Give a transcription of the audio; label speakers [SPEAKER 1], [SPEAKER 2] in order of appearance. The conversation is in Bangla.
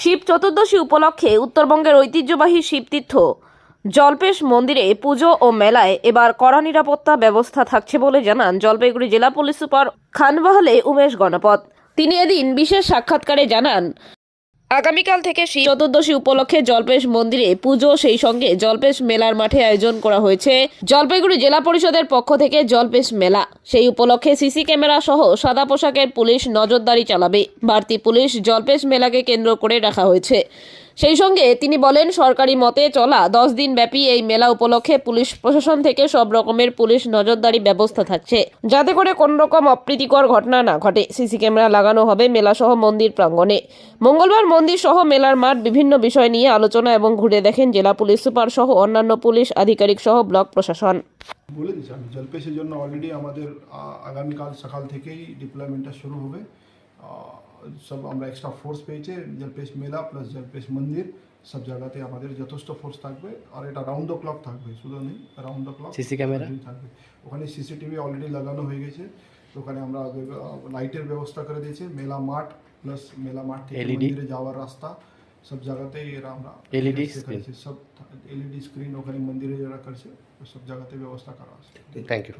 [SPEAKER 1] শিব চতুর্দশী উপলক্ষে উত্তরবঙ্গের ঐতিহ্যবাহী শিবতীর্থ জল্পেশ মন্দিরে পুজো ও মেলায় এবার কড়া নিরাপত্তা ব্যবস্থা থাকছে বলে জানান জলপাইগুড়ি জেলা পুলিশ সুপার খানবাহালে উমেশ গণপত। তিনি এদিন বিশেষ সাক্ষাৎকারে জানান, আগামীকাল থেকে শিব চতুর্দশী উপলক্ষে জল্পেশ মন্দিরে পুজো, সেই সঙ্গে জল্পেশ মেলার মাঠে আয়োজন করা হয়েছে জলপাইগুড়ি জেলা পরিষদের পক্ষ থেকে জল্পেশ মেলা। সেই উপলক্ষে সিসি ক্যামেরা সহ সাদা পোশাকের পুলিশ নজরদারি চালাবে। বাড়তি পুলিশ জল্পেশ মেলাকে কেন্দ্র করে রাখা হয়েছে। সেই সঙ্গে তিনি বলেন, সরকারি মতে চলা 10 দিন ব্যাপী এই মেলা উপলক্ষে পুলিশ প্রশাসন থেকে সব রকমের পুলিশ নজরদারি ব্যবস্থা থাকছে, যাতে করে কোন রকম অপ্রীতিকর ঘটনা না ঘটে। সিসি ক্যামেরা লাগানো হবে মেলা সহ মন্দির প্রাঙ্গণে। মঙ্গলবার মন্দির সহ মেলার মাঠ বিভিন্ন বিষয় নিয়ে আলোচনা এবং ঘুরে দেখেন জেলা পুলিশ সুপার সহ অন্যান্য পুলিশ আধিকারিক সহ ব্লক প্রশাসন।
[SPEAKER 2] বলে দিচ্ছি আমি, জলপেশের জন্য অলরেডি আমাদের আগামীকাল সকাল থেকেই ডিপ্লয়মেন্টটা শুরু হবে। সব আমরা এক্সট্রা ফোর্স পেয়েছে, জলপেশ মেলা প্লাস জলপেশ মন্দির সব জায়গাতে আমাদের যথেষ্ট ফোর্স থাকবে। আর এটা রাউন্ড দ্য ক্লক থাকবে, শুধু নেই, round the clock
[SPEAKER 3] CC camera
[SPEAKER 2] থাকবে। ওখানে সিসিটিভি অলরেডি লাগানো হয়ে গেছে। ওখানে আমরা লাইটের ব্যবস্থা করে দিয়েছি। মেলা মাঠ প্লাস মেলা মাঠ থেকে মন্দিরে যাওয়ার রাস্তা সব জায়গাতেই এরা আমরা
[SPEAKER 3] এলইডি
[SPEAKER 2] সব এলইডি স্ক্রিন ওখানে মন্দিরে যারা করছে সব জায়গাতে ব্যবস্থা করা আছে।
[SPEAKER 3] Thank you.